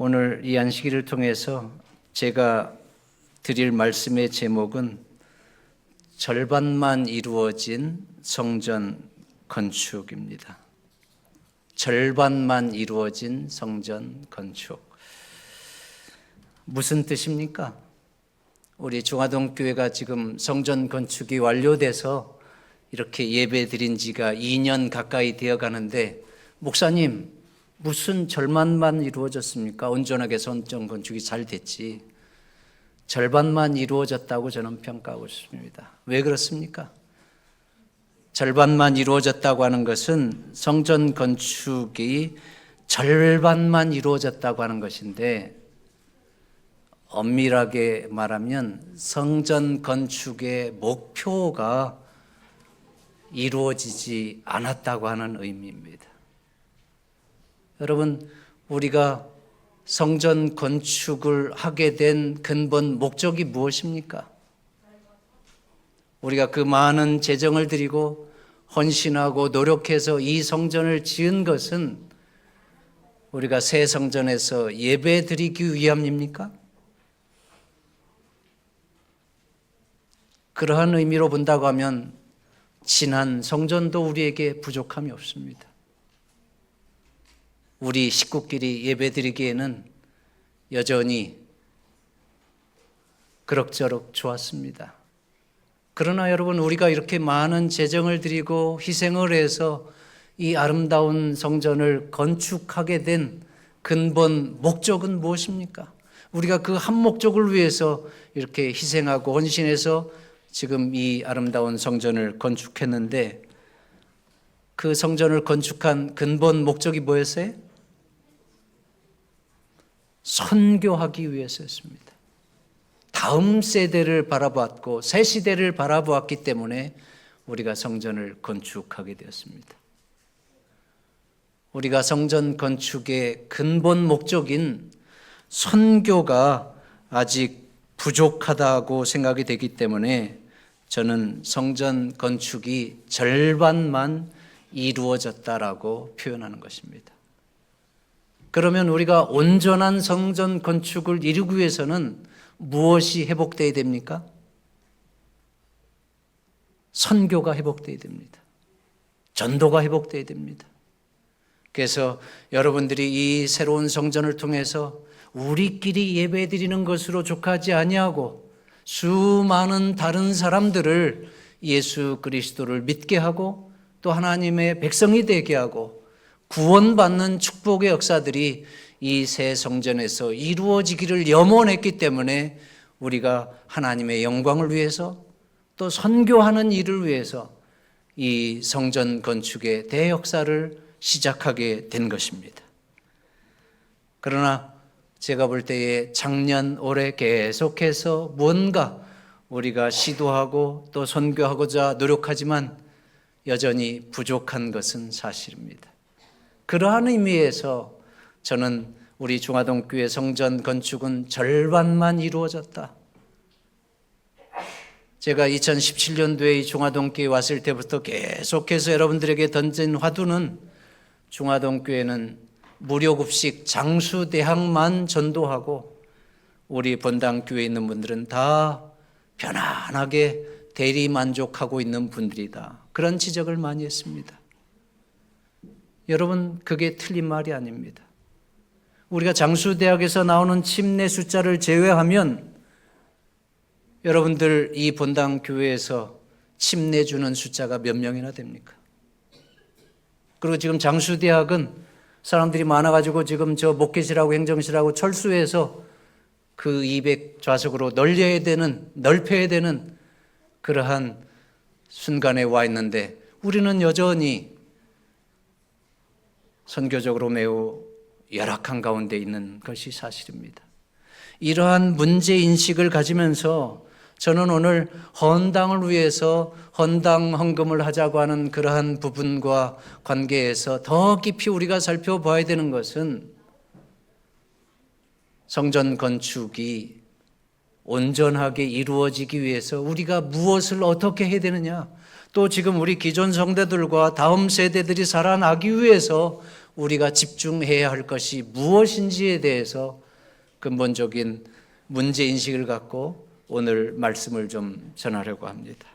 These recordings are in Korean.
오늘 이 안식일을 통해서 제가 드릴 말씀의 제목은 절반만 이루어진 성전 건축입니다. 절반만 이루어진 성전 건축. 무슨 뜻입니까? 우리 중화동 교회가 지금 성전 건축이 완료돼서 이렇게 예배 드린 지가 2년 가까이 되어 가는데, 목사님, 무슨 절반만 이루어졌습니까? 온전하게 성전 건축이 잘 됐지. 절반만 이루어졌다고 저는 평가하고 있습니다. 왜 그렇습니까? 절반만 이루어졌다고 하는 것은 성전 건축이 절반만 이루어졌다고 하는 것인데, 엄밀하게 말하면 성전 건축의 목표가 이루어지지 않았다고 하는 의미입니다. 여러분, 우리가 성전 건축을 하게 된 근본 목적이 무엇입니까? 우리가 그 많은 재정을 들이고 헌신하고 노력해서 이 성전을 지은 것은 우리가 새 성전에서 예배 드리기 위함입니까? 그러한 의미로 본다고 하면 지난 성전도 우리에게 부족함이 없습니다. 우리 식구끼리 예배드리기에는 여전히 그럭저럭 좋았습니다. 그러나 여러분, 우리가 이렇게 많은 재정을 들이고 희생을 해서 이 아름다운 성전을 건축하게 된 근본 목적은 무엇입니까? 우리가 그 한 목적을 위해서 이렇게 희생하고 헌신해서 지금 이 아름다운 성전을 건축했는데, 그 성전을 건축한 근본 목적이 뭐였어요? 선교하기 위해서였습니다. 다음 세대를 바라보았고 새 시대를 바라보았기 때문에 우리가 성전을 건축하게 되었습니다. 우리가 성전 건축의 근본 목적인 선교가 아직 부족하다고 생각이 되기 때문에 저는 성전 건축이 절반만 이루어졌다라고 표현하는 것입니다. 그러면 우리가 온전한 성전 건축을 이루기 위해서는 무엇이 회복되어야 됩니까? 선교가 회복되어야 됩니다. 전도가 회복되어야 됩니다. 그래서 여러분들이 이 새로운 성전을 통해서 우리끼리 예배드리는 것으로 족하지 아니하고 수많은 다른 사람들을 예수 그리스도를 믿게 하고 또 하나님의 백성이 되게 하고 구원받는 축복의 역사들이 이 새 성전에서 이루어지기를 염원했기 때문에 우리가 하나님의 영광을 위해서 또 선교하는 일을 위해서 이 성전 건축의 대역사를 시작하게 된 것입니다. 그러나 제가 볼 때에 작년, 올해 계속해서 뭔가 우리가 시도하고 또 선교하고자 노력하지만 여전히 부족한 것은 사실입니다. 그러한 의미에서 저는 우리 중화동 교회 성전 건축은 절반만 이루어졌다. 제가 2017년도에 중화동 교회 왔을 때부터 계속해서 여러분들에게 던진 화두는 중화동 교회는 무료급식 장수대학만 전도하고 우리 본당 교회에 있는 분들은 다 편안하게 대리만족하고 있는 분들이다. 그런 지적을 많이 했습니다. 여러분, 그게 틀린 말이 아닙니다. 우리가 장수대학에서 나오는 침례 숫자를 제외하면 여러분들 이 본당 교회에서 침례 주는 숫자가 몇 명이나 됩니까? 그리고 지금 장수대학은 사람들이 많아가지고 지금 저 목회실하고 행정실하고 철수해서 그 200좌석으로 넓혀야 되는 그러한 순간에 와 있는데 우리는 여전히 선교적으로 매우 열악한 가운데 있는 것이 사실입니다. 이러한 문제인식을 가지면서 저는 오늘 헌당을 위해서 헌당 헌금을 하자고 하는 그러한 부분과 관계해서 더 깊이 우리가 살펴봐야 되는 것은 성전 건축이 온전하게 이루어지기 위해서 우리가 무엇을 어떻게 해야 되느냐, 또 지금 우리 기존 성도들과 다음 세대들이 살아나기 위해서 우리가 집중해야 할 것이 무엇인지에 대해서 근본적인 문제인식을 갖고 오늘 말씀을 좀 전하려고 합니다.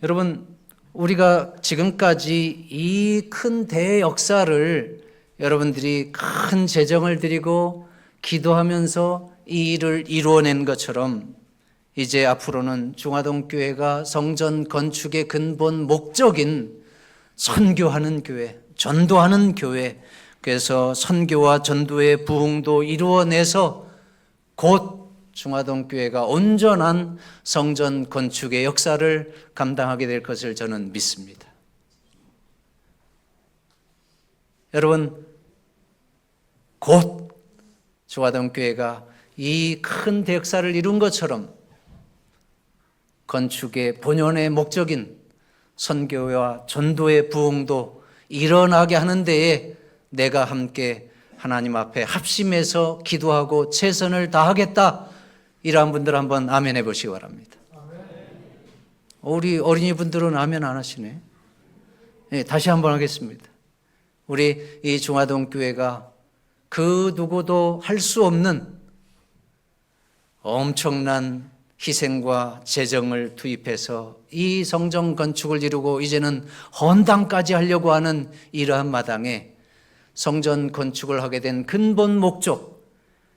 여러분, 우리가 지금까지 이 큰 대역사를 여러분들이 큰 재정을 들이고 기도하면서 이 일을 이루어낸 것처럼 이제 앞으로는 중화동교회가 성전 건축의 근본 목적인 선교하는 교회, 전도하는 교회, 그래서 선교와 전도의 부흥도 이루어내서 곧 중화동교회가 온전한 성전 건축의 역사를 감당하게 될 것을 저는 믿습니다. 여러분, 곧 중화동교회가 이 큰 대역사를 이룬 것처럼 건축의 본연의 목적인 선교와 전도의 부흥도 일어나게 하는 데에 내가 함께 하나님 앞에 합심해서 기도하고 최선을 다하겠다. 이러한 분들 한번 아멘 해보시기 바랍니다. 우리 어린이분들은 아멘 안 하시네. 네, 다시 한번 하겠습니다. 우리 이 중화동교회가 그 누구도 할 수 없는 엄청난 희생과 재정을 투입해서 이 성전 건축을 이루고 이제는 헌당까지 하려고 하는 이러한 마당에 성전 건축을 하게 된 근본 목적,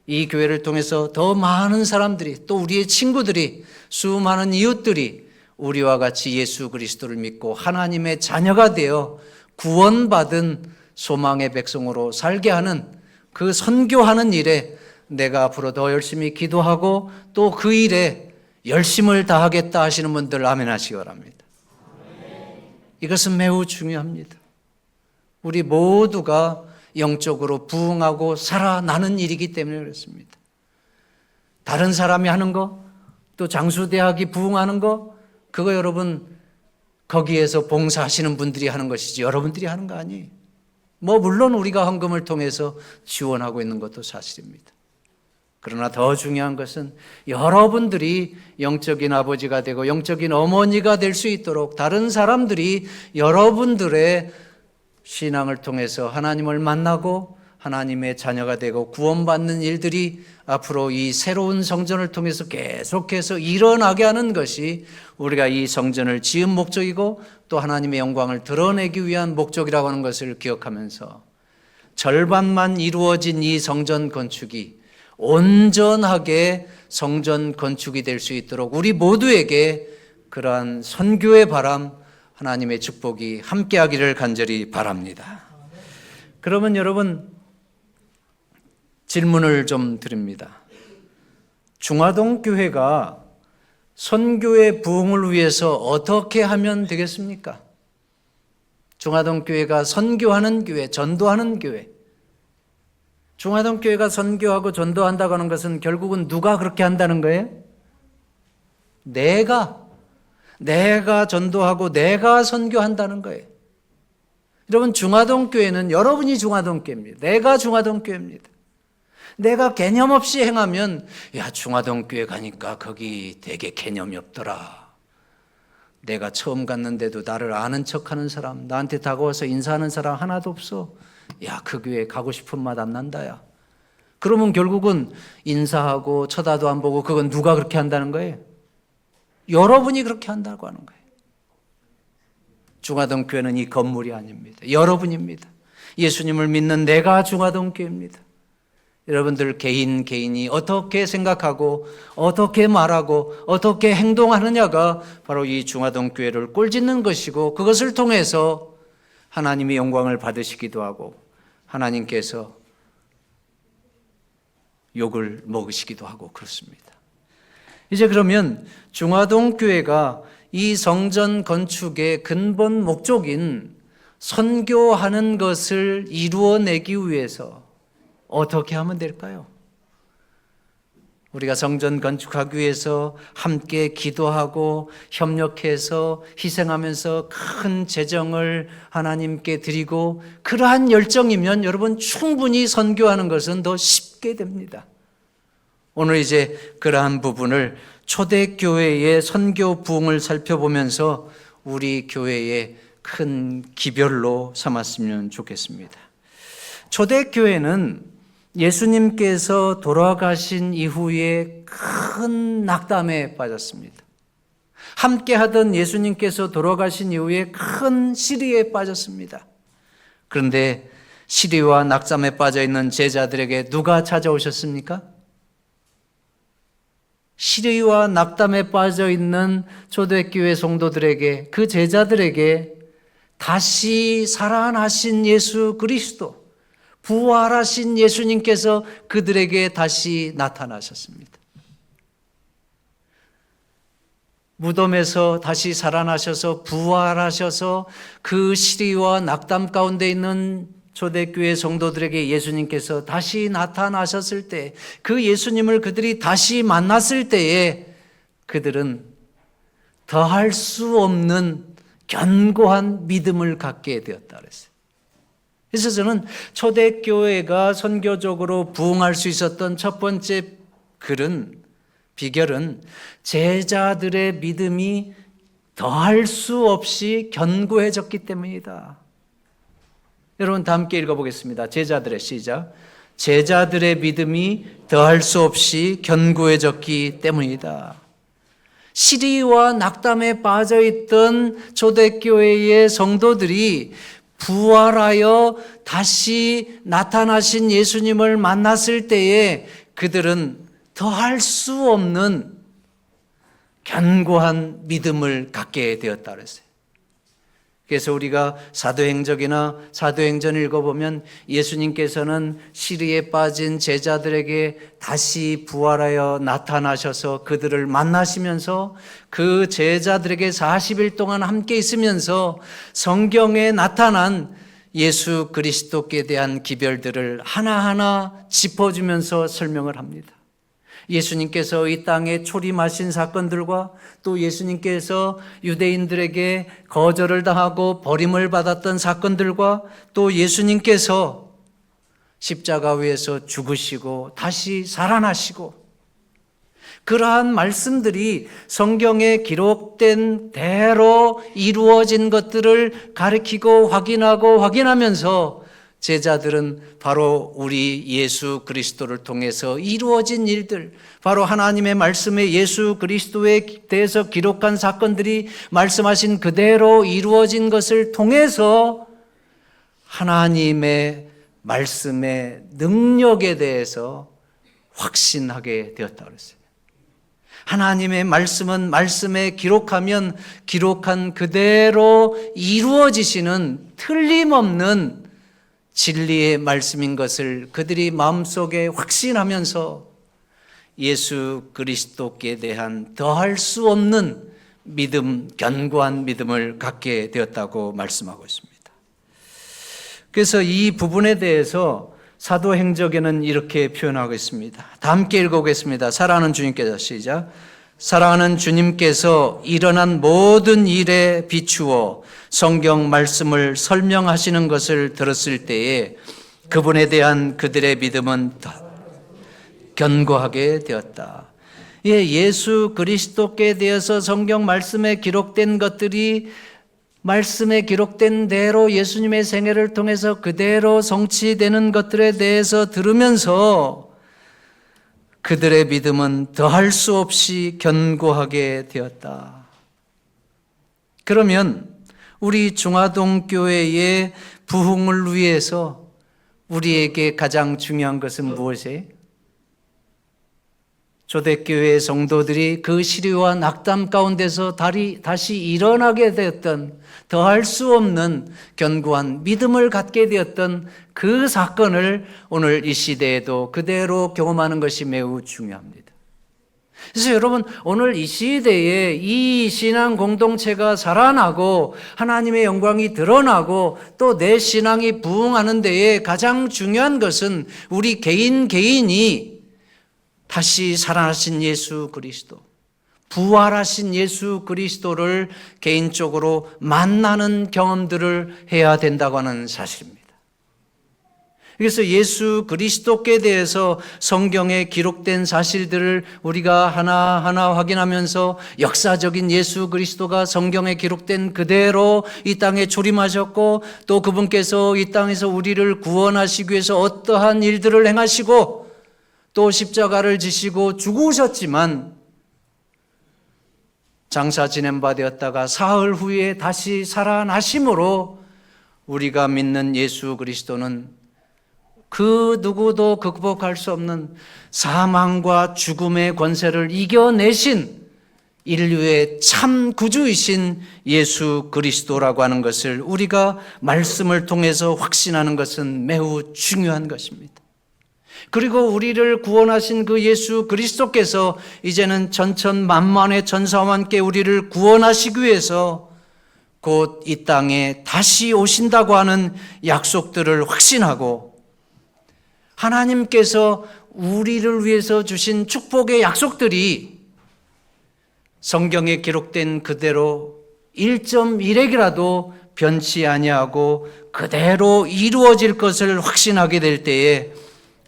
이 교회를 통해서 더 많은 사람들이, 또 우리의 친구들이, 수많은 이웃들이 우리와 같이 예수 그리스도를 믿고 하나님의 자녀가 되어 구원받은 소망의 백성으로 살게 하는 그 선교하는 일에 내가 앞으로 더 열심히 기도하고 또 그 일에 열심을 다하겠다 하시는 분들 아멘 하시기 바랍니다. 이것은 매우 중요합니다. 우리 모두가 영적으로 부흥하고 살아나는 일이기 때문에 그렇습니다. 다른 사람이 하는 거, 또 장수대학이 부흥하는 거, 그거 여러분 거기에서 봉사하시는 분들이 하는 것이지 여러분들이 하는 거 아니에요. 물론 우리가 헌금을 통해서 지원하고 있는 것도 사실입니다. 그러나 더 중요한 것은 여러분들이 영적인 아버지가 되고 영적인 어머니가 될 수 있도록 다른 사람들이 여러분들의 신앙을 통해서 하나님을 만나고 하나님의 자녀가 되고 구원받는 일들이 앞으로 이 새로운 성전을 통해서 계속해서 일어나게 하는 것이 우리가 이 성전을 지은 목적이고 또 하나님의 영광을 드러내기 위한 목적이라고 하는 것을 기억하면서 절반만 이루어진 이 성전 건축이 온전하게 성전 건축이 될 수 있도록 우리 모두에게 그러한 선교의 바람, 하나님의 축복이 함께하기를 간절히 바랍니다. 그러면 여러분 질문을 좀 드립니다. 중화동교회가 선교의 부흥을 위해서 어떻게 하면 되겠습니까? 중화동교회가 선교하는 교회, 전도하는 교회. 중화동교회가 선교하고 전도한다고 하는 것은 결국은 누가 그렇게 한다는 거예요? 내가 전도하고 내가 선교한다는 거예요. 여러분, 중화동교회는 여러분이 중화동교회입니다. 내가 중화동교회입니다. 내가 개념 없이 행하면 야, 중화동교회 가니까 거기 되게 개념이 없더라. 내가 처음 갔는데도 나를 아는 척하는 사람, 나한테 다가와서 인사하는 사람 하나도 없어. 야, 그 교회 가고 싶은 맛 안 난다, 야. 그러면 결국은 인사하고 쳐다도 안 보고 그건 누가 그렇게 한다는 거예요? 여러분이 그렇게 한다고 하는 거예요. 중화동교회는 이 건물이 아닙니다. 여러분입니다. 예수님을 믿는 내가 중화동교회입니다. 여러분들 개인이 어떻게 생각하고 어떻게 말하고 어떻게 행동하느냐가 바로 이 중화동교회를 꼴짓는 것이고 그것을 통해서 하나님의 영광을 받으시기도 하고 하나님께서 욕을 먹으시기도 하고 그렇습니다. 이제 그러면 중화동교회가 이 성전 건축의 근본 목적인 선교하는 것을 이루어내기 위해서 어떻게 하면 될까요? 우리가 성전 건축하기 위해서 함께 기도하고 협력해서 희생하면서 큰 재정을 하나님께 드리고 그러한 열정이면 여러분 충분히 선교하는 것은 더 쉽게 됩니다. 오늘 이제 그러한 부분을 초대교회의 선교 부흥을 살펴보면서 우리 교회의 큰 기별로 삼았으면 좋겠습니다. 초대교회는 예수님께서 돌아가신 이후에 큰 낙담에 빠졌습니다. 함께 하던 예수님께서 돌아가신 이후에 큰 시리에 빠졌습니다. 그런데 시리와 낙담에 빠져 있는 제자들에게 누가 찾아오셨습니까? 시리와 낙담에 빠져 있는 초대교회 성도들에게, 그 제자들에게 다시 살아나신 예수 그리스도, 부활하신 예수님께서 그들에게 다시 나타나셨습니다. 무덤에서 다시 살아나셔서 부활하셔서 그 시리와 낙담 가운데 있는 초대교회 성도들에게 예수님께서 다시 나타나셨을 때, 그 예수님을 그들이 다시 만났을 때에 그들은 더할 수 없는 견고한 믿음을 갖게 되었다 그랬어요. 그래서 저는 초대교회가 선교적으로 부흥할 수 있었던 첫 번째 비결은 제자들의 믿음이 더할 수 없이 견고해졌기 때문이다. 여러분 다 함께 읽어보겠습니다. 제자들의 시작. 제자들의 믿음이 더할 수 없이 견고해졌기 때문이다. 시리와 낙담에 빠져있던 초대교회의 성도들이 부활하여 다시 나타나신 예수님을 만났을 때에 그들은 더할 수 없는 견고한 믿음을 갖게 되었다 그랬어요. 그래서 우리가 사도행전이나 사도행전 읽어보면 예수님께서는 시리에 빠진 제자들에게 다시 부활하여 나타나셔서 그들을 만나시면서 그 제자들에게 40일 동안 함께 있으면서 성경에 나타난 예수 그리스도께 대한 기별들을 하나하나 짚어주면서 설명을 합니다. 예수님께서 이 땅에 초림하신 사건들과 또 예수님께서 유대인들에게 거절을 당하고 버림을 받았던 사건들과 또 예수님께서 십자가 위에서 죽으시고 다시 살아나시고 그러한 말씀들이 성경에 기록된 대로 이루어진 것들을 가리키고 확인하면서 제자들은 바로 우리 예수 그리스도를 통해서 이루어진 일들, 바로 하나님의 말씀에 예수 그리스도에 대해서 기록한 사건들이 말씀하신 그대로 이루어진 것을 통해서 하나님의 말씀의 능력에 대해서 확신하게 되었다고 그랬어요. 하나님의 말씀은 말씀에 기록하면 기록한 그대로 이루어지시는 틀림없는 진리의 말씀인 것을 그들이 마음속에 확신하면서 예수 그리스도께 대한 더할 수 없는 믿음, 견고한 믿음을 갖게 되었다고 말씀하고 있습니다. 그래서 이 부분에 대해서 사도행전에는 이렇게 표현하고 있습니다. 다 함께 읽어보겠습니다. 사랑하는 주님께서 시작. 사랑하는 주님께서 일어난 모든 일에 비추어 성경 말씀을 설명하시는 것을 들었을 때에 그분에 대한 그들의 믿음은 견고하게 되었다. 예수 그리스도께 대해서 성경 말씀에 기록된 것들이 말씀에 기록된 대로 예수님의 생애를 통해서 그대로 성취되는 것들에 대해서 들으면서 그들의 믿음은 더할 수 없이 견고하게 되었다. 그러면 우리 중화동 교회의 부흥을 위해서 우리에게 가장 중요한 것은 무엇이에요? 초대교회 성도들이 그 시리와 낙담 가운데서 다시 일어나게 되었던 더할 수 없는 견고한 믿음을 갖게 되었던 그 사건을 오늘 이 시대에도 그대로 경험하는 것이 매우 중요합니다. 그래서 여러분 오늘 이 시대에 이 신앙 공동체가 살아나고 하나님의 영광이 드러나고 또 내 신앙이 부흥하는 데에 가장 중요한 것은 우리 개인이 다시 살아나신 예수 그리스도, 부활하신 예수 그리스도를 개인적으로 만나는 경험들을 해야 된다고 하는 사실입니다. 그래서 예수 그리스도께 대해서 성경에 기록된 사실들을 우리가 하나하나 확인하면서 역사적인 예수 그리스도가 성경에 기록된 그대로 이 땅에 출임하셨고, 또 그분께서 이 땅에서 우리를 구원하시기 위해서 어떠한 일들을 행하시고 또 십자가를 지시고 죽으셨지만 장사 지낸 바 되었다가 사흘 후에 다시 살아나심으로 우리가 믿는 예수 그리스도는 그 누구도 극복할 수 없는 사망과 죽음의 권세를 이겨내신 인류의 참 구주이신 예수 그리스도라고 하는 것을 우리가 말씀을 통해서 확신하는 것은 매우 중요한 것입니다. 그리고 우리를 구원하신 그 예수 그리스도께서 이제는 천천만만의 천사와 함께 우리를 구원하시기 위해서 곧 이 땅에 다시 오신다고 하는 약속들을 확신하고, 하나님께서 우리를 위해서 주신 축복의 약속들이 성경에 기록된 그대로 1.1핵이라도 변치 아니하고 그대로 이루어질 것을 확신하게 될 때에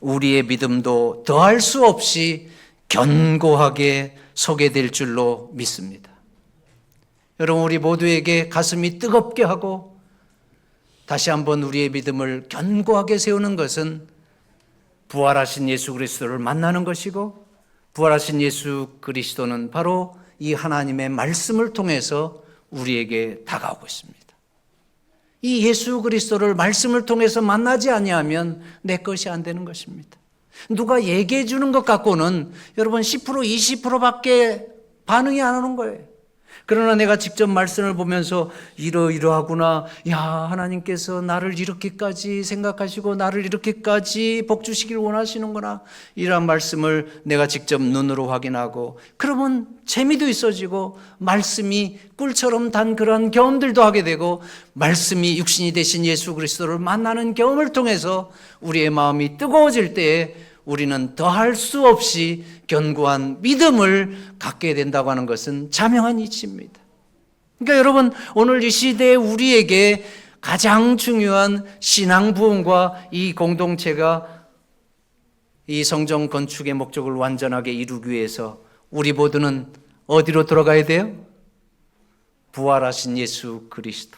우리의 믿음도 더할 수 없이 견고하게 서게 될 줄로 믿습니다. 여러분, 우리 모두에게 가슴이 뜨겁게 하고 다시 한번 우리의 믿음을 견고하게 세우는 것은 부활하신 예수 그리스도를 만나는 것이고, 부활하신 예수 그리스도는 바로 이 하나님의 말씀을 통해서 우리에게 다가오고 있습니다. 이 예수 그리스도를 말씀을 통해서 만나지 아니하면 내 것이 안 되는 것입니다. 누가 얘기해 주는 것 갖고는 여러분 10% 20%밖에 반응이 안 오는 거예요. 그러나 내가 직접 말씀을 보면서 이러이러하구나, 야, 하나님께서 나를 이렇게까지 생각하시고 나를 이렇게까지 복 주시길 원하시는구나, 이러한 말씀을 내가 직접 눈으로 확인하고, 그러면 재미도 있어지고 말씀이 꿀처럼 단 그러한 경험들도 하게 되고, 말씀이 육신이 되신 예수 그리스도를 만나는 경험을 통해서 우리의 마음이 뜨거워질 때에 우리는 더할 수 없이 견고한 믿음을 갖게 된다고 하는 것은 자명한 이치입니다. 그러니까 여러분, 오늘 이 시대에 우리에게 가장 중요한 신앙 부흥과 이 공동체가 이 성전 건축의 목적을 완전하게 이루기 위해서 우리 모두는 어디로 돌아가야 돼요? 부활하신 예수 그리스도,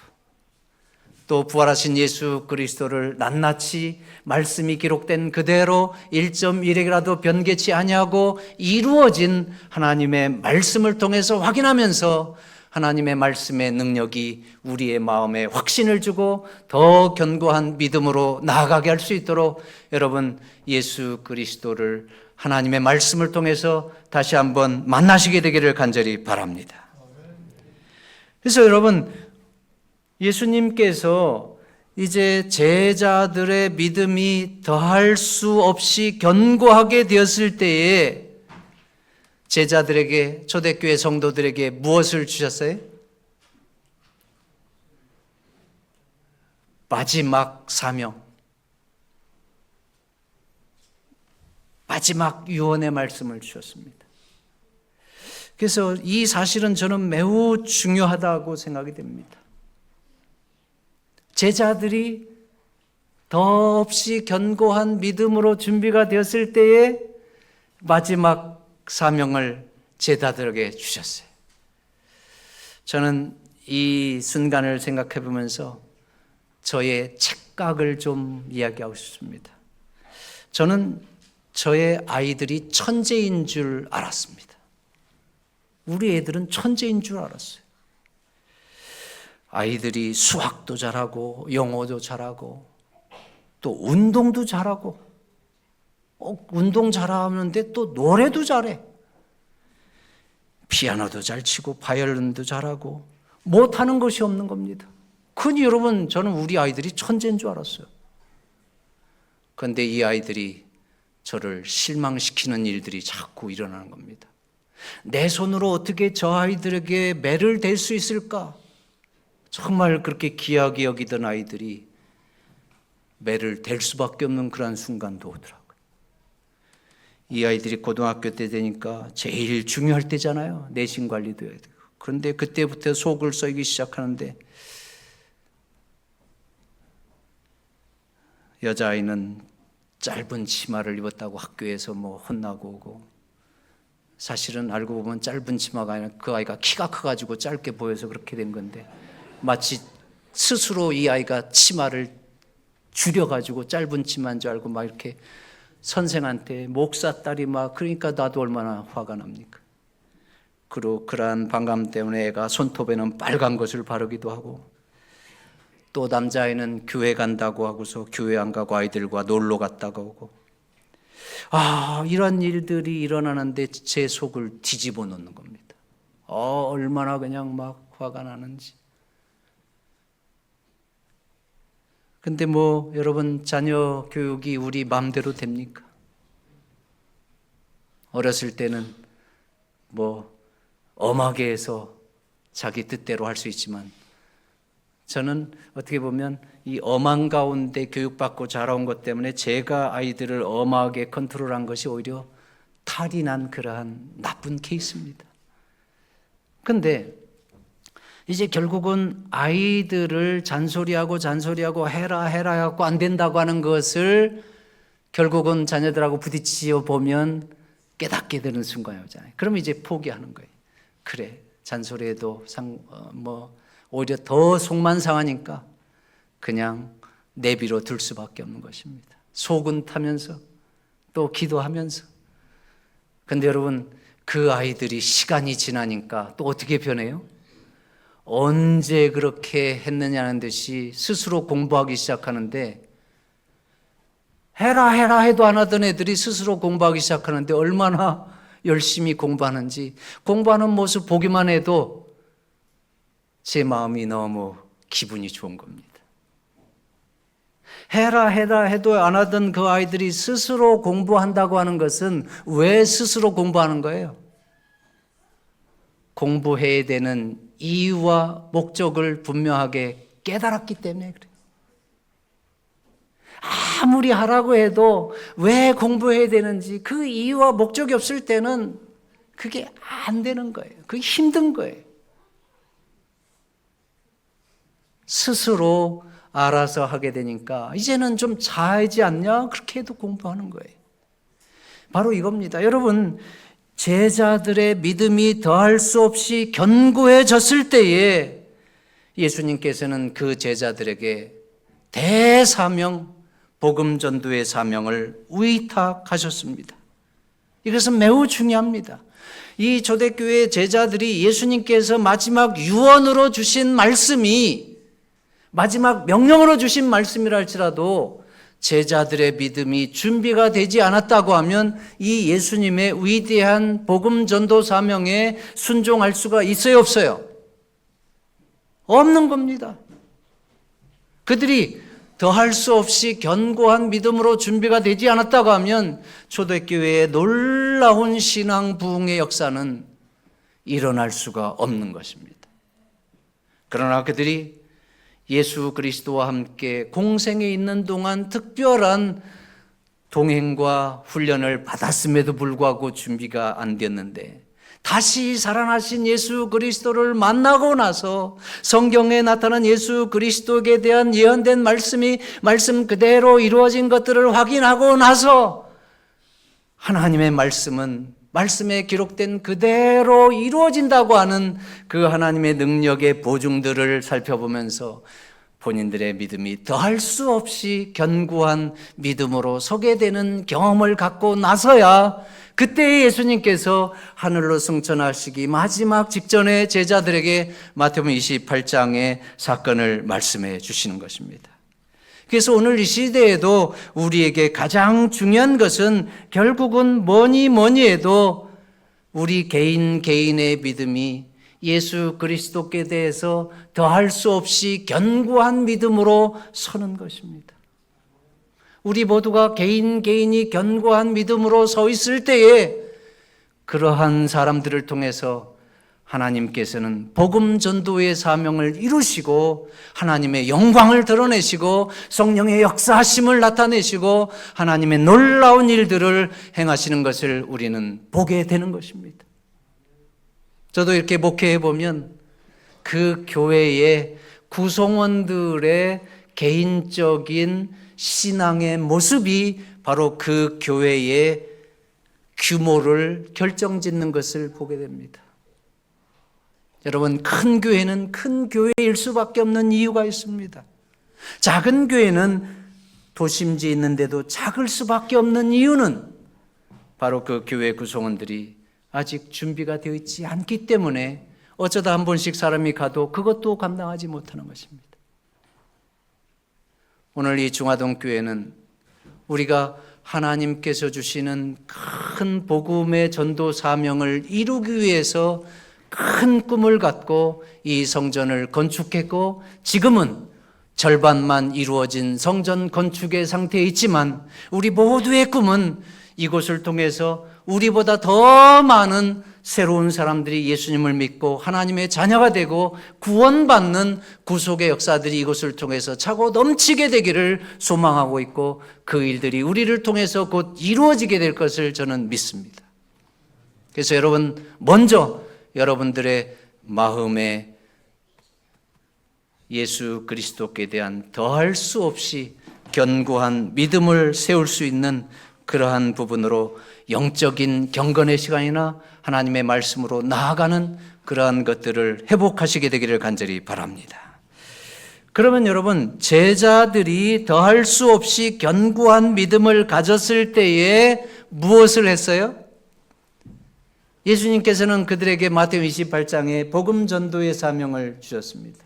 또 부활하신 예수 그리스도를 낱낱이 말씀이 기록된 그대로 1.1핵이라도 변개치 아니하고 이루어진 하나님의 말씀을 통해서 확인하면서 하나님의 말씀의 능력이 우리의 마음에 확신을 주고 더 견고한 믿음으로 나아가게 할 수 있도록 여러분, 예수 그리스도를 하나님의 말씀을 통해서 다시 한번 만나시게 되기를 간절히 바랍니다. 그래서 여러분, 예수님께서 이제 제자들의 믿음이 더할 수 없이 견고하게 되었을 때에 제자들에게, 초대교회 성도들에게 무엇을 주셨어요? 마지막 사명, 마지막 유언의 말씀을 주셨습니다. 그래서 이 사실은 저는 매우 중요하다고 생각이 됩니다. 제자들이 더없이 견고한 믿음으로 준비가 되었을 때에 마지막 사명을 제자들에게 주셨어요. 저는 이 순간을 생각해 보면서 저의 착각을 좀 이야기하고 싶습니다. 저는 저의 아이들이 천재인 줄 알았습니다. 우리 애들은 천재인 줄 알았어요. 아이들이 수학도 잘하고 영어도 잘하고 또 운동도 잘하고, 운동 잘하는데 또 노래도 잘해. 피아노도 잘 치고 바이올린도 잘하고 못하는 것이 없는 겁니다. 그러니 여러분, 저는 우리 아이들이 천재인 줄 알았어요. 그런데 이 아이들이 저를 실망시키는 일들이 자꾸 일어나는 겁니다. 내 손으로 어떻게 저 아이들에게 매를 댈 수 있을까? 정말 그렇게 귀하게 여기던 아이들이 매를 댈 수밖에 없는 그런 순간도 오더라고요. 이 아이들이 고등학교 때 되니까 제일 중요할 때잖아요. 내신 관리도 해야 되고. 그런데 그때부터 속을 썩이기 시작하는데, 여자아이는 짧은 치마를 입었다고 학교에서 뭐 혼나고 오고, 사실은 알고 보면 짧은 치마가 아니라 그 아이가 키가 커가지고 짧게 보여서 그렇게 된 건데, 마치 스스로 이 아이가 치마를 줄여가지고 짧은 치마인 줄 알고 막 이렇게 선생한테 목사 딸이 막, 그러니까 나도 얼마나 화가 납니까? 그리고 그러한 반감 때문에 애가 손톱에는 빨간 것을 바르기도 하고, 또 남자아이는 교회 간다고 하고서 교회 안 가고 아이들과 놀러 갔다가 오고, 이런 일들이 일어나는데 제 속을 뒤집어 놓는 겁니다. 얼마나 그냥 막 화가 나는지. 근데 뭐 여러분, 자녀 교육이 우리 마음대로 됩니까? 어렸을 때는 뭐 엄하게 해서 자기 뜻대로 할 수 있지만, 저는 어떻게 보면 이 엄한 가운데 교육받고 자라온 것 때문에 제가 아이들을 엄하게 컨트롤한 것이 오히려 탈이 난 그러한 나쁜 케이스입니다. 근데 이제 결국은 아이들을 잔소리하고 해라 해갖고 안 된다고 하는 것을 결국은 자녀들하고 부딪혀 보면 깨닫게 되는 순간이 오잖아요. 그럼 이제 포기하는 거예요. 그래, 잔소리해도 오히려 더 속만 상하니까 그냥 내비로 둘 수밖에 없는 것입니다. 속은 타면서 또 기도하면서. 근데 여러분, 그 아이들이 시간이 지나니까 또 어떻게 변해요? 언제 그렇게 했느냐는 듯이 스스로 공부하기 시작하는데, 해라 해도 안 하던 애들이 스스로 공부하기 시작하는데 얼마나 열심히 공부하는지, 공부하는 모습 보기만 해도 제 마음이 너무 기분이 좋은 겁니다. 해라 해도 안 하던 그 아이들이 스스로 공부한다고 하는 것은 왜 스스로 공부하는 거예요? 공부해야 되는 이유와 목적을 분명하게 깨달았기 때문에 그래요. 아무리 하라고 해도 왜 공부해야 되는지 그 이유와 목적이 없을 때는 그게 안 되는 거예요. 그게 힘든 거예요. 스스로 알아서 하게 되니까 이제는 좀 자야지 않냐? 그렇게 해도 공부하는 거예요. 바로 이겁니다. 여러분, 제자들의 믿음이 더할 수 없이 견고해졌을 때에 예수님께서는 그 제자들에게 대사명, 복음 전도의 사명을 위탁하셨습니다. 이것은 매우 중요합니다. 이 초대교회 제자들이 예수님께서 마지막 유언으로 주신 말씀이, 마지막 명령으로 주신 말씀이라 할지라도 제자들의 믿음이 준비가 되지 않았다고 하면 이 예수님의 위대한 복음 전도 사명에 순종할 수가 있어요, 없어요? 없는 겁니다. 그들이 더할 수 없이 견고한 믿음으로 준비가 되지 않았다고 하면 초대교회의 놀라운 신앙 부흥의 역사는 일어날 수가 없는 것입니다. 그러나 그들이 예수 그리스도와 함께 공생에 있는 동안 특별한 동행과 훈련을 받았음에도 불구하고 준비가 안 됐는데, 다시 살아나신 예수 그리스도를 만나고 나서 성경에 나타난 예수 그리스도에 대한 예언된 말씀이 말씀 그대로 이루어진 것들을 확인하고 나서 하나님의 말씀은 말씀에 기록된 그대로 이루어진다고 하는 그 하나님의 능력의 보증들을 살펴보면서 본인들의 믿음이 더할 수 없이 견고한 믿음으로 서게 되는 경험을 갖고 나서야 그때 예수님께서 하늘로 승천하시기 마지막 직전에 제자들에게 마태복음 28장의 사건을 말씀해 주시는 것입니다. 그래서 오늘 이 시대에도 우리에게 가장 중요한 것은 결국은 뭐니 해도 우리 개인의 믿음이 예수 그리스도께 대해서 더할 수 없이 견고한 믿음으로 서는 것입니다. 우리 모두가 개인이 견고한 믿음으로 서 있을 때에 그러한 사람들을 통해서 하나님께서는 복음 전도의 사명을 이루시고 하나님의 영광을 드러내시고 성령의 역사하심을 나타내시고 하나님의 놀라운 일들을 행하시는 것을 우리는 보게 되는 것입니다. 저도 이렇게 목회해 보면 그 교회의 구성원들의 개인적인 신앙의 모습이 바로 그 교회의 규모를 결정짓는 것을 보게 됩니다. 여러분, 큰 교회는 큰 교회일 수밖에 없는 이유가 있습니다. 작은 교회는 도심지에 있는데도 작을 수밖에 없는 이유는 바로 그 교회 구성원들이 아직 준비가 되어 있지 않기 때문에 어쩌다 한 번씩 사람이 가도 그것도 감당하지 못하는 것입니다. 오늘 이 중화동 교회는 우리가 하나님께서 주시는 큰 복음의 전도 사명을 이루기 위해서 큰 꿈을 갖고 이 성전을 건축했고, 지금은 절반만 이루어진 성전 건축의 상태에 있지만 우리 모두의 꿈은 이곳을 통해서 우리보다 더 많은 새로운 사람들이 예수님을 믿고 하나님의 자녀가 되고 구원받는 구속의 역사들이 이곳을 통해서 차고 넘치게 되기를 소망하고 있고, 그 일들이 우리를 통해서 곧 이루어지게 될 것을 저는 믿습니다. 그래서 여러분, 먼저 여러분들의 마음에 예수 그리스도께 대한 더할 수 없이 견고한 믿음을 세울 수 있는 그러한 부분으로 영적인 경건의 시간이나 하나님의 말씀으로 나아가는 그러한 것들을 회복하시게 되기를 간절히 바랍니다. 그러면 여러분, 제자들이 더할 수 없이 견고한 믿음을 가졌을 때에 무엇을 했어요? 예수님께서는 그들에게 마태복음 28장에 복음 전도의 사명을 주셨습니다.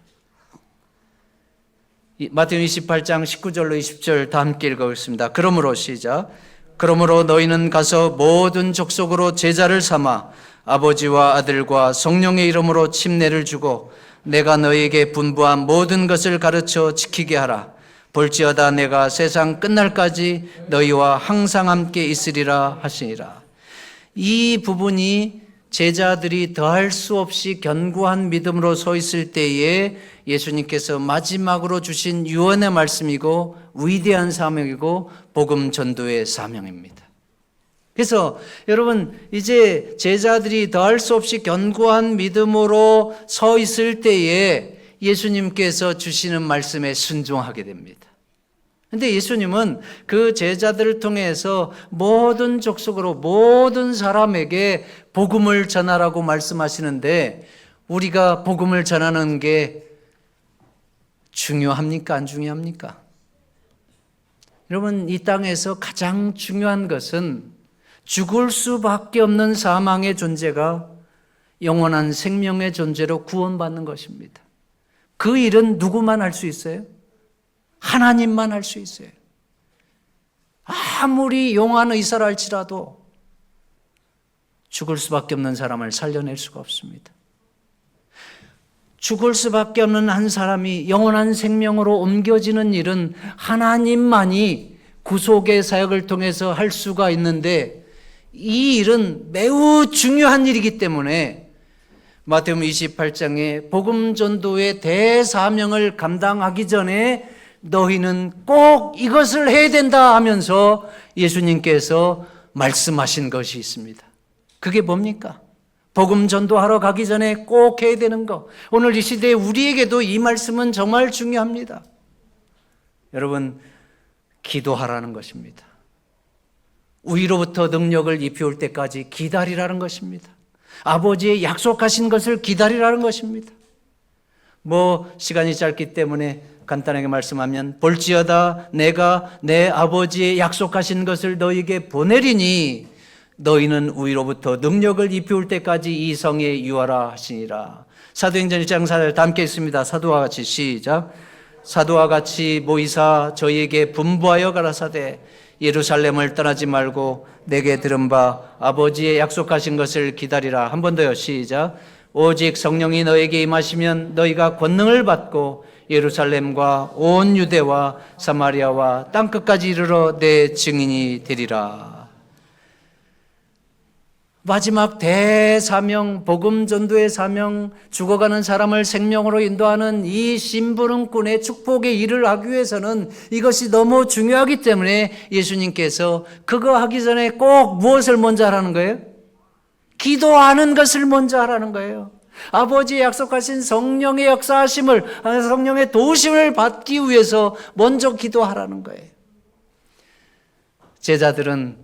마태복음 28장 19절로 20절 다 함께 읽어보겠습니다. 그러므로 시작. 그러므로 너희는 가서 모든 족속으로 제자를 삼아 아버지와 아들과 성령의 이름으로 침례를 주고 내가 너희에게 분부한 모든 것을 가르쳐 지키게 하라. 볼지어다 내가 세상 끝날까지 너희와 항상 함께 있으리라 하시니라. 이 부분이 제자들이 더할 수 없이 견고한 믿음으로 서 있을 때에 예수님께서 마지막으로 주신 유언의 말씀이고 위대한 사명이고 복음 전도의 사명입니다. 그래서 여러분, 이제 제자들이 더할 수 없이 견고한 믿음으로 서 있을 때에 예수님께서 주시는 말씀에 순종하게 됩니다. 그런데 예수님은 그 제자들을 통해서 모든 족속으로 모든 사람에게 복음을 전하라고 말씀하시는데, 우리가 복음을 전하는 게 중요합니까? 안 중요합니까? 여러분, 이 땅에서 가장 중요한 것은 죽을 수밖에 없는 사망의 존재가 영원한 생명의 존재로 구원받는 것입니다. 그 일은 누구만 할 수 있어요? 하나님만 할 수 있어요. 아무리 용한 의사라 할지라도 죽을 수밖에 없는 사람을 살려낼 수가 없습니다. 죽을 수밖에 없는 한 사람이 영원한 생명으로 옮겨지는 일은 하나님만이 구속의 사역을 통해서 할 수가 있는데, 이 일은 매우 중요한 일이기 때문에 마태복음 28장에 복음 전도의 대사명을 감당하기 전에 너희는 꼭 이것을 해야 된다 하면서 예수님께서 말씀하신 것이 있습니다. 그게 뭡니까? 복음 전도하러 가기 전에 꼭 해야 되는 거. 오늘 이 시대에 우리에게도 이 말씀은 정말 중요합니다. 여러분, 기도하라는 것입니다. 위로부터 능력을 입혀올 때까지 기다리라는 것입니다. 아버지의 약속하신 것을 기다리라는 것입니다. 시간이 짧기 때문에 간단하게 말씀하면, 볼지어다 내가 내 아버지의 약속하신 것을 너희에게 보내리니 너희는 위로부터 능력을 입혀올 때까지 이 성에 유하라 하시니라. 사도행전 1장 4절 다 함께 있습니다. 사도와 같이 시작. 사도와 같이 모이사 저희에게 분부하여 가라사대 예루살렘을 떠나지 말고 내게 들은 바 아버지의 약속하신 것을 기다리라. 한 번 더요. 시작. 오직 성령이 너에게 임하시면 너희가 권능을 받고 예루살렘과 온 유대와 사마리아와 땅끝까지 이르러 내 증인이 되리라. 마지막 대사명, 복음 전도의 사명, 죽어가는 사람을 생명으로 인도하는 이 심부름꾼의 축복의 일을 하기 위해서는 이것이 너무 중요하기 때문에 예수님께서 그거 하기 전에 꼭 무엇을 먼저 하라는 거예요? 기도하는 것을 먼저 하라는 거예요. 아버지의 약속하신 성령의 역사하심을, 성령의 도우심을 받기 위해서 먼저 기도하라는 거예요. 제자들은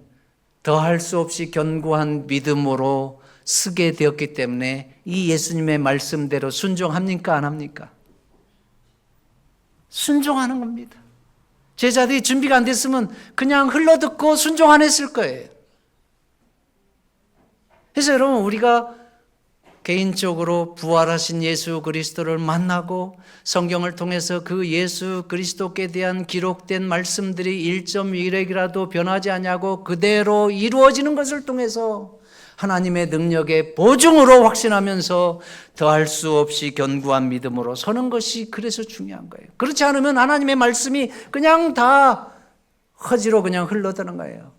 더할 수 없이 견고한 믿음으로 서게 되었기 때문에 이 예수님의 말씀대로 순종합니까? 안 합니까? 순종하는 겁니다. 제자들이 준비가 안 됐으면 그냥 흘러듣고 순종 안 했을 거예요. 그래서 여러분, 우리가 개인적으로 부활하신 예수 그리스도를 만나고 성경을 통해서 그 예수 그리스도께 대한 기록된 말씀들이 1.1핵이라도 변하지 않냐고 그대로 이루어지는 것을 통해서 하나님의 능력의 보증으로 확신하면서 더할 수 없이 견고한 믿음으로 서는 것이 그래서 중요한 거예요. 그렇지 않으면 하나님의 말씀이 그냥 다 허지로 그냥 흘러드는 거예요.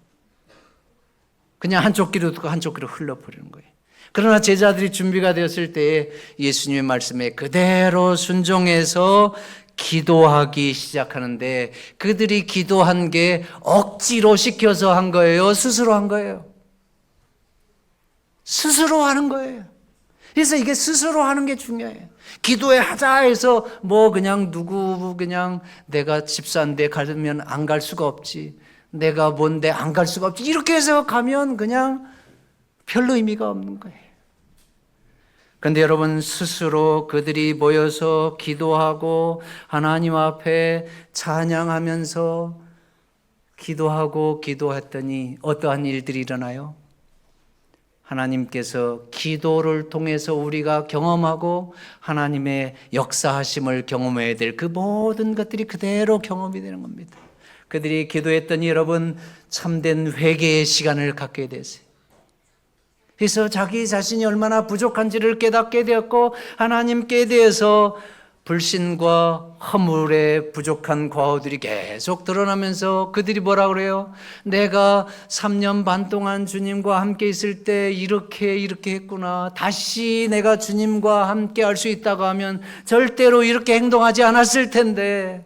그냥 한쪽 귀로 듣고 한쪽 귀로 흘러버리는 거예요. 그러나 제자들이 준비가 되었을 때에 예수님의 말씀에 그대로 순종해서 기도하기 시작하는데, 그들이 기도한 게 억지로 시켜서 한 거예요? 스스로 한 거예요? 스스로 하는 거예요. 그래서 이게 스스로 하는 게 중요해요. 기도해 하자 해서 뭐 그냥 누구 그냥 내가 집사인데 가면 안 갈 수가 없지, 내가 뭔데 안 갈 수가 없지, 이렇게 해서 가면 그냥 별로 의미가 없는 거예요. 그런데 여러분, 스스로 그들이 모여서 기도하고 하나님 앞에 찬양하면서 기도하고 기도했더니 어떠한 일들이 일어나요? 하나님께서 기도를 통해서 우리가 경험하고 하나님의 역사하심을 경험해야 될 그 모든 것들이 그대로 경험이 되는 겁니다. 그들이 기도했더니 여러분, 참된 회개의 시간을 갖게 됐어요. 그래서 자기 자신이 얼마나 부족한지를 깨닫게 되었고, 하나님께 대해서 불신과 허물의 부족한 과오들이 계속 드러나면서 그들이 뭐라 그래요? 내가 3년 반 동안 주님과 함께 있을 때 이렇게 했구나. 다시 내가 주님과 함께 할 수 있다고 하면 절대로 이렇게 행동하지 않았을 텐데,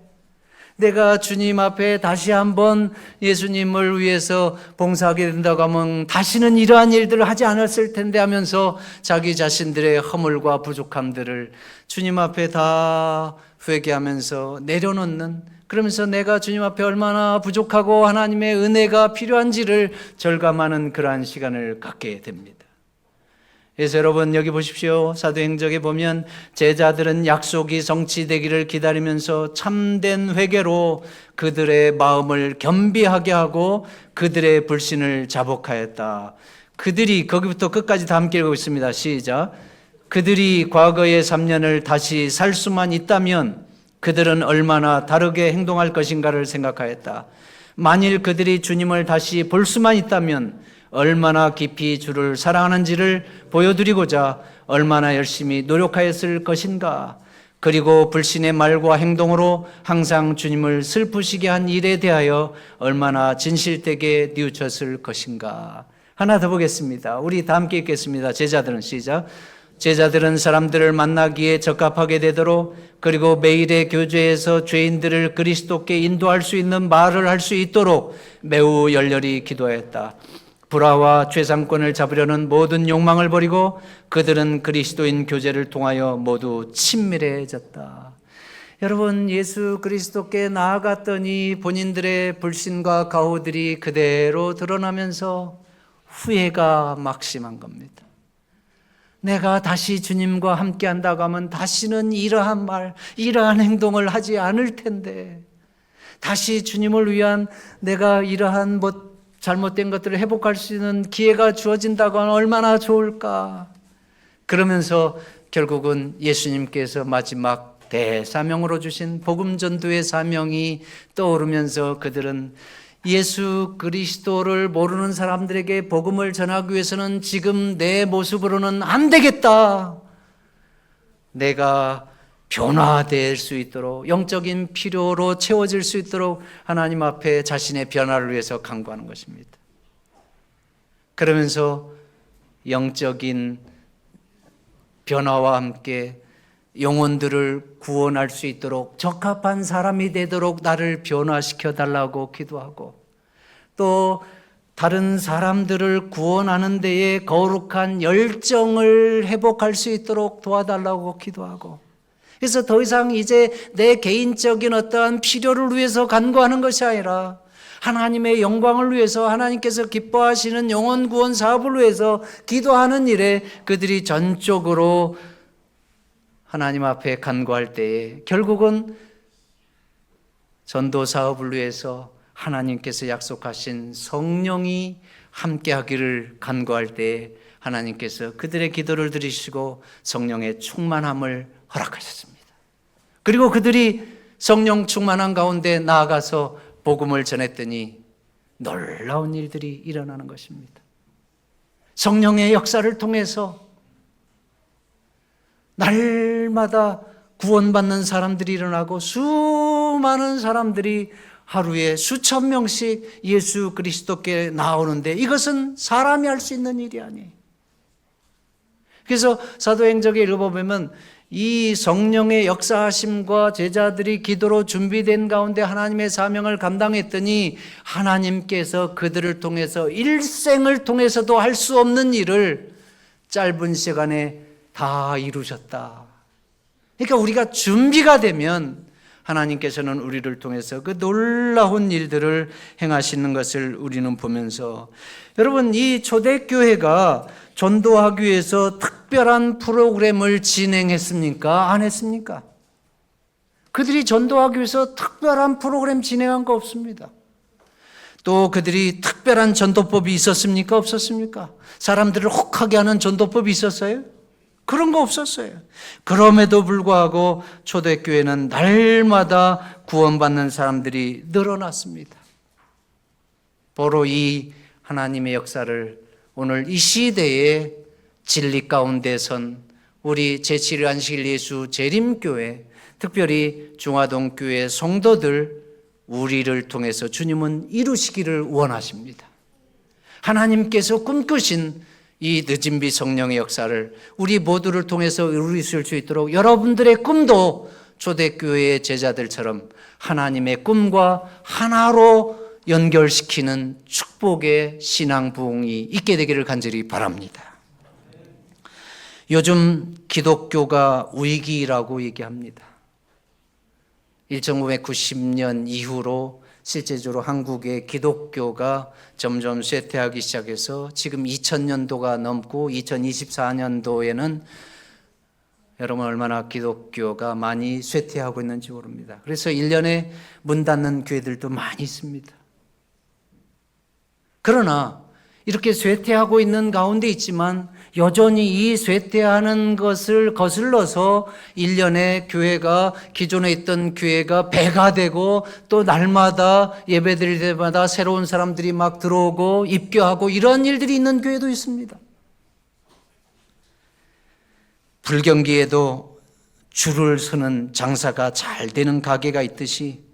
내가 주님 앞에 다시 한번 예수님을 위해서 봉사하게 된다고 하면 다시는 이러한 일들을 하지 않았을 텐데 하면서 자기 자신들의 허물과 부족함들을 주님 앞에 다 회개하면서 내려놓는, 그러면서 내가 주님 앞에 얼마나 부족하고 하나님의 은혜가 필요한지를 절감하는 그러한 시간을 갖게 됩니다. 그래서 여러분, 여기 보십시오. 사도행전에 보면 제자들은 약속이 성취되기를 기다리면서 참된 회개로 그들의 마음을 겸비하게 하고 그들의 불신을 자복하였다. 그들이, 거기부터 끝까지 다 함께 읽고 있습니다. 시작. 그들이 과거의 3년을 다시 살 수만 있다면 그들은 얼마나 다르게 행동할 것인가를 생각하였다. 만일 그들이 주님을 다시 볼 수만 있다면 얼마나 깊이 주를 사랑하는지를 보여드리고자 얼마나 열심히 노력하였을 것인가. 그리고 불신의 말과 행동으로 항상 주님을 슬프시게 한 일에 대하여 얼마나 진실되게 뉘우쳤을 것인가. 하나 더 보겠습니다. 우리 다 함께 읽겠습니다. 제자들은, 시작. 제자들은 사람들을 만나기에 적합하게 되도록, 그리고 매일의 교제에서 죄인들을 그리스도께 인도할 수 있는 말을 할 수 있도록 매우 열렬히 기도하였다. 불화와 죄상권을 잡으려는 모든 욕망을 버리고 그들은 그리스도인 교제를 통하여 모두 친밀해졌다. 여러분, 예수 그리스도께 나아갔더니 본인들의 불신과 가호들이 그대로 드러나면서 후회가 막심한 겁니다. 내가 다시 주님과 함께 한다고 하면 다시는 이러한 말, 이러한 행동을 하지 않을 텐데, 다시 주님을 위한 내가 이러한 잘못된 것들을 회복할 수 있는 기회가 주어진다고 하면 얼마나 좋을까. 그러면서 결국은 예수님께서 마지막 대사명으로 주신 복음 전도의 사명이 떠오르면서 그들은 예수 그리스도를 모르는 사람들에게 복음을 전하기 위해서는 지금 내 모습으로는 안 되겠다. 내가 변화될 수 있도록, 영적인 필요로 채워질 수 있도록 하나님 앞에 자신의 변화를 위해서 간구하는 것입니다. 그러면서 영적인 변화와 함께 영혼들을 구원할 수 있도록 적합한 사람이 되도록 나를 변화시켜 달라고 기도하고, 또 다른 사람들을 구원하는 데에 거룩한 열정을 회복할 수 있도록 도와달라고 기도하고, 그래서 더 이상 이제 내 개인적인 어떠한 필요를 위해서 간구하는 것이 아니라 하나님의 영광을 위해서 하나님께서 기뻐하시는 영혼 구원 사업을 위해서 기도하는 일에 그들이 전적으로 하나님 앞에 간구할 때에 결국은 전도 사업을 위해서 하나님께서 약속하신 성령이 함께하기를 간구할 때에 하나님께서 그들의 기도를 들으시고 성령의 충만함을 허락하셨습니다. 그리고 그들이 성령 충만한 가운데 나아가서 복음을 전했더니 놀라운 일들이 일어나는 것입니다. 성령의 역사를 통해서 날마다 구원받는 사람들이 일어나고 수많은 사람들이 하루에 수천 명씩 예수 그리스도께 나오는데 이것은 사람이 할 수 있는 일이 아니에요. 그래서 사도행전에 읽어보면 이 성령의 역사하심과 제자들이 기도로 준비된 가운데 하나님의 사명을 감당했더니 하나님께서 그들을 통해서 일생을 통해서도 할 수 없는 일을 짧은 시간에 다 이루셨다. 그러니까 우리가 준비가 되면 하나님께서는 우리를 통해서 그 놀라운 일들을 행하시는 것을 우리는 보면서, 여러분, 이 초대교회가 전도하기 위해서 특별한 프로그램을 진행했습니까? 안 했습니까? 그들이 전도하기 위해서 특별한 프로그램 진행한 거 없습니다. 또 그들이 특별한 전도법이 있었습니까? 없었습니까? 사람들을 혹하게 하는 전도법이 있었어요? 그런 거 없었어요. 그럼에도 불구하고 초대교회는 날마다 구원받는 사람들이 늘어났습니다. 바로 이 하나님의 역사를 오늘 이 시대에 진리 가운데 선 우리 제7일 안식일 예수 재림교회, 특별히 중화동교회 성도들, 우리를 통해서 주님은 이루시기를 원하십니다. 하나님께서 꿈꾸신 이 늦은 비 성령의 역사를 우리 모두를 통해서 이루실 수 있도록 여러분들의 꿈도 초대교회의 제자들처럼 하나님의 꿈과 하나로 연결시키는 축복의 신앙 부흥이 있게 되기를 간절히 바랍니다. 요즘 기독교가 위기라고 얘기합니다. 1990년 이후로 실제적으로 한국의 기독교가 점점 쇠퇴하기 시작해서 지금 2000년도가 넘고 2024년도에는 여러분 얼마나 기독교가 많이 쇠퇴하고 있는지 모릅니다. 그래서 1년에 문 닫는 교회들도 많이 있습니다. 그러나 이렇게 쇠퇴하고 있는 가운데 있지만 여전히 이 쇠퇴하는 것을 거슬러서 1년에 교회가, 기존에 있던 교회가 배가 되고 또 날마다 예배 드릴 때마다 새로운 사람들이 막 들어오고 입교하고 이런 일들이 있는 교회도 있습니다. 불경기에도 줄을 서는 장사가 잘 되는 가게가 있듯이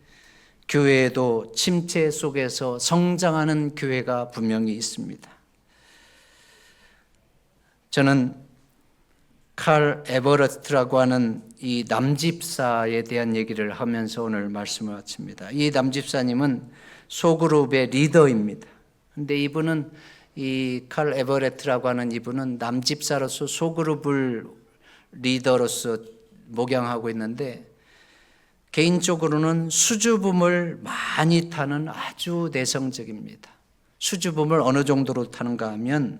교회에도 침체 속에서 성장하는 교회가 분명히 있습니다. 저는 칼 에버레트라고 하는 이 남집사에 대한 얘기를 하면서 오늘 말씀을 마칩니다. 이 남집사님은 소그룹의 리더입니다. 근데 이분은, 이 칼 에버레트라고 하는 이분은 남집사로서 소그룹을 리더로서 목양하고 있는데, 개인적으로는 수줍음을 많이 타는 아주 내성적입니다. 수줍음을 어느 정도로 타는가 하면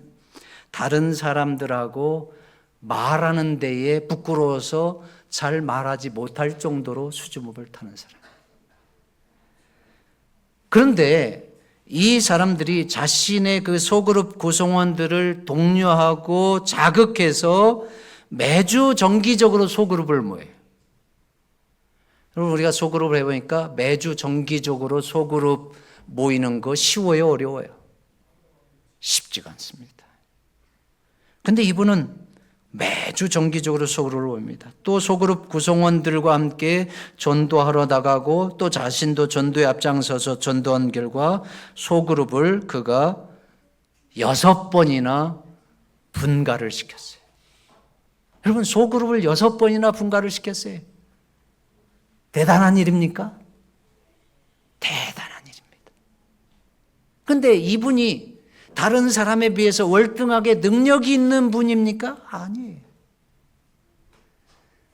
다른 사람들하고 말하는 데에 부끄러워서 잘 말하지 못할 정도로 수줍음을 타는 사람. 그런데 이 사람들이 자신의 그 소그룹 구성원들을 독려하고 자극해서 매주 정기적으로 소그룹을 모여요. 여러분, 우리가 소그룹을 해보니까 매주 정기적으로 소그룹 모이는 거 쉬워요, 어려워요? 쉽지가 않습니다. 근데 이분은 매주 정기적으로 소그룹을 모입니다. 또 소그룹 구성원들과 함께 전도하러 나가고 또 자신도 전도에 앞장서서 전도한 결과 소그룹을 그가 6번이나 분가를 시켰어요. 여러분, 소그룹을 6번이나 분가를 시켰어요. 대단한 일입니까? 대단한 일입니다. 그런데 이분이 다른 사람에 비해서 월등하게 능력이 있는 분입니까? 아니에요.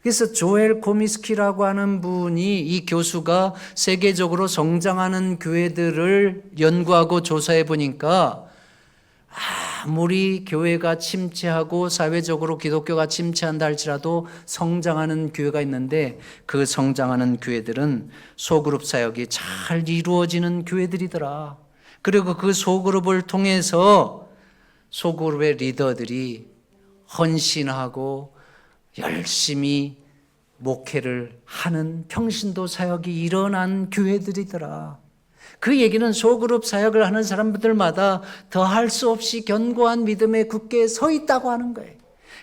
그래서 조엘 코미스키라고 하는 분이, 이 교수가 세계적으로 성장하는 교회들을 연구하고 조사해 보니까 아무리 교회가 침체하고 사회적으로 기독교가 침체한다 할지라도 성장하는 교회가 있는데, 그 성장하는 교회들은 소그룹 사역이 잘 이루어지는 교회들이더라. 그리고 그 소그룹을 통해서 소그룹의 리더들이 헌신하고 열심히 목회를 하는 평신도 사역이 일어난 교회들이더라. 그 얘기는 소그룹 사역을 하는 사람들마다 더할 수 없이 견고한 믿음에 굳게 서 있다고 하는 거예요.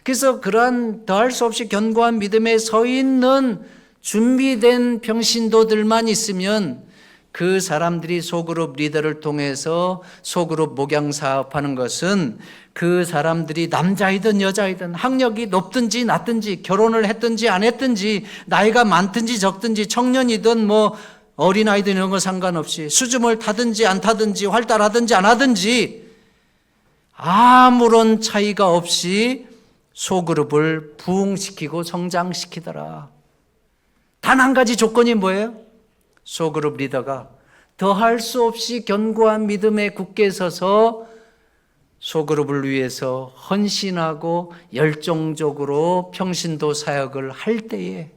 그래서 그러한 더할 수 없이 견고한 믿음에 서 있는 준비된 평신도들만 있으면 그 사람들이 소그룹 리더를 통해서 소그룹 목양 사업하는 것은 그 사람들이 남자이든 여자이든 학력이 높든지 낮든지 결혼을 했든지 안 했든지 나이가 많든지 적든지 청년이든 뭐 어린아이든 이런 거 상관없이 수줍음을 타든지 안 타든지 활달하든지 안 하든지 아무런 차이가 없이 소그룹을 부흥시키고 성장시키더라. 단 한 가지 조건이 뭐예요? 소그룹 리더가 더할 수 없이 견고한 믿음에 굳게 서서 소그룹을 위해서 헌신하고 열정적으로 평신도 사역을 할 때에,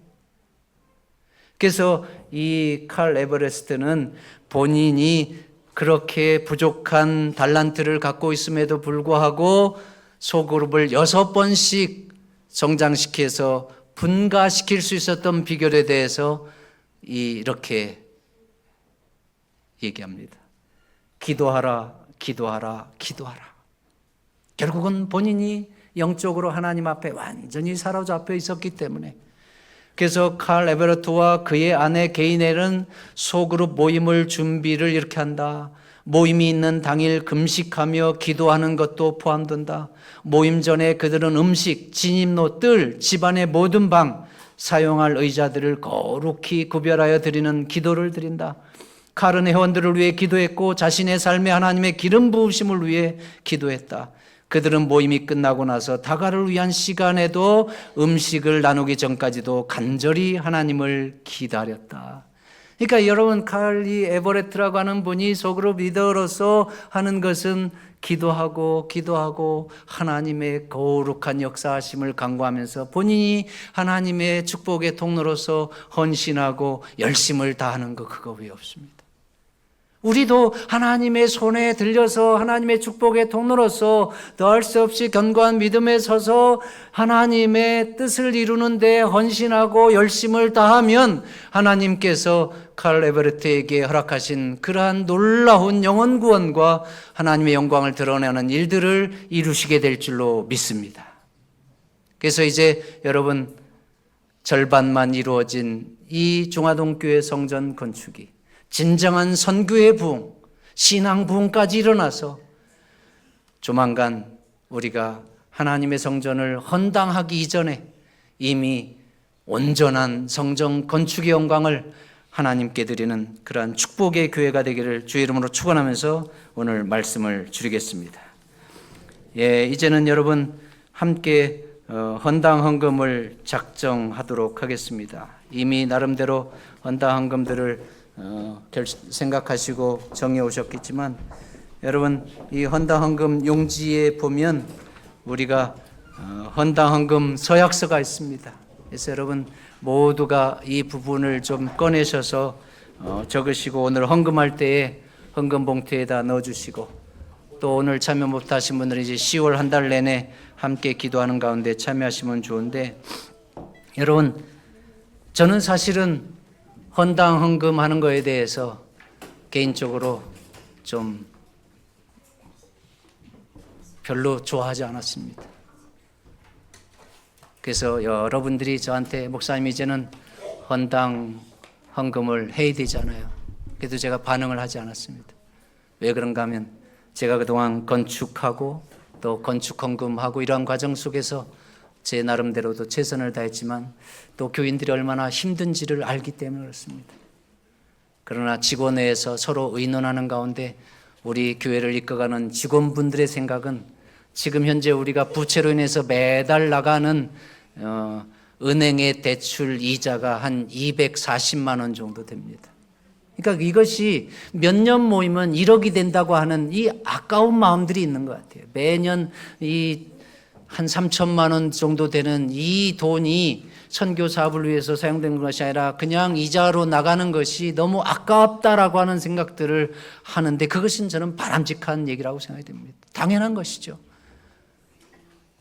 그래서 이 칼 에버레스트는 본인이 그렇게 부족한 달란트를 갖고 있음에도 불구하고 소그룹을 6번씩 성장시켜서 분가시킬 수 있었던 비결에 대해서 이렇게 얘기합니다. 기도하라, 기도하라, 기도하라. 결국은 본인이 영적으로 하나님 앞에 완전히 사로잡혀 있었기 때문에, 그래서 칼 에베르트와 그의 아내 게이넬은 소그룹 모임을 준비를 이렇게 한다. 모임이 있는 당일 금식하며 기도하는 것도 포함된다. 모임 전에 그들은 음식, 진입로, 뜰, 집안의 모든 방, 사용할 의자들을 거룩히 구별하여 드리는 기도를 드린다. 칼은 회원들을 위해 기도했고 자신의 삶에 하나님의 기름 부으심을 위해 기도했다. 그들은 모임이 끝나고 나서 다가를 위한 시간에도 음식을 나누기 전까지도 간절히 하나님을 기다렸다. 그러니까 여러분, 칼리 에버레트라고 하는 분이 소그룹 리더로서 하는 것은 기도하고 하나님의 거룩한 역사하심을 간구하면서 본인이 하나님의 축복의 통로로서 헌신하고 열심을 다하는 것, 그거 외에 없습니다. 우리도 하나님의 손에 들려서 하나님의 축복의 통로로서 더할 수 없이 견고한 믿음에 서서 하나님의 뜻을 이루는 데 헌신하고 열심을 다하면 하나님께서 칼 에버레트에게 허락하신 그러한 놀라운 영혼 구원과 하나님의 영광을 드러내는 일들을 이루시게 될 줄로 믿습니다. 그래서 이제 여러분, 절반만 이루어진 이 중화동교회 성전 건축이 진정한 선교의 부흥, 신앙 부흥까지 일어나서 조만간 우리가 하나님의 성전을 헌당하기 이전에 이미 온전한 성전 건축의 영광을 하나님께 드리는 그러한 축복의 교회가 되기를 주의 이름으로 축원하면서 오늘 말씀을 줄이겠습니다. 이제는 여러분 함께 헌당 헌금을 작정하도록 하겠습니다. 이미 나름대로 헌당 헌금들을 생각하시고 정해 오셨겠지만, 여러분, 이 헌당 헌금 용지에 보면 우리가 헌당 헌금 서약서가 있습니다. 그래서 여러분 모두가 이 부분을 좀 꺼내셔서 적으시고 오늘 헌금할 때에 헌금 봉투에다 넣어주시고, 또 오늘 참여 못하신 분들은 이제 10월 한 달 내내 함께 기도하는 가운데 참여하시면 좋은데, 여러분, 저는 사실은 헌당 헌금 하는 거에 대해서 개인적으로 좀 별로 좋아하지 않았습니다. 그래서 여러분들이 저한테 목사님 이제는 헌당 헌금을 해야 되잖아요. 그래도 제가 반응을 하지 않았습니다. 왜 그런가 하면 제가 그동안 건축하고 또 건축 헌금하고 이러한 과정 속에서 제 나름대로도 최선을 다했지만 또 교인들이 얼마나 힘든지를 알기 때문에 그렇습니다. 그러나 직원 내에서 서로 의논하는 가운데 우리 교회를 이끌어가는 직원분들의 생각은 지금 현재 우리가 부채로 인해서 매달 나가는 은행의 대출 이자가 한 240만 원 정도 됩니다. 그러니까 이것이 몇 년 모이면 1억이 된다고 하는 이 아까운 마음들이 있는 것 같아요. 매년 이 한 3천만 원 정도 되는 이 돈이 선교 사업을 위해서 사용되는 것이 아니라 그냥 이자로 나가는 것이 너무 아깝다라고 하는 생각들을 하는데, 그것은 저는 바람직한 얘기라고 생각이 됩니다. 당연한 것이죠.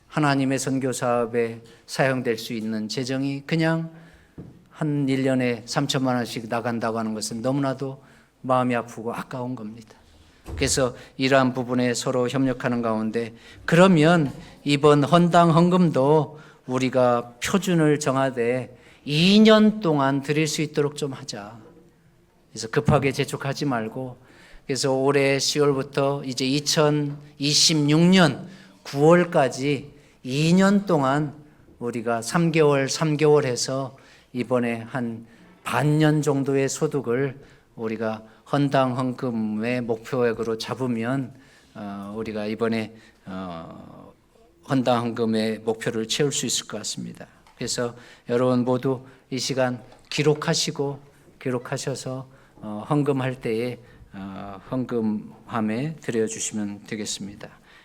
하나님의 선교 사업에 사용될 수 있는 재정이 그냥 한 1년에 3천만 원씩 나간다고 하는 것은 너무나도 마음이 아프고 아까운 겁니다. 그래서 이러한 부분에 서로 협력하는 가운데, 그러면 이번 헌당 헌금도 우리가 표준을 정하되 2년 동안 드릴 수 있도록 좀 하자. 그래서 급하게 재촉하지 말고, 그래서 올해 10월부터 이제 2026년 9월까지 2년 동안 우리가 3개월 해서 이번에 한 반년 정도의 소득을 우리가 헌당 헌금의 목표액으로 잡으면 우리가 이번에 헌당 헌금의 목표를 채울 수 있을 것 같습니다. 그래서 여러분 모두 이 시간 기록하셔서 헌금할 때에 헌금함에 드려주시면 되겠습니다.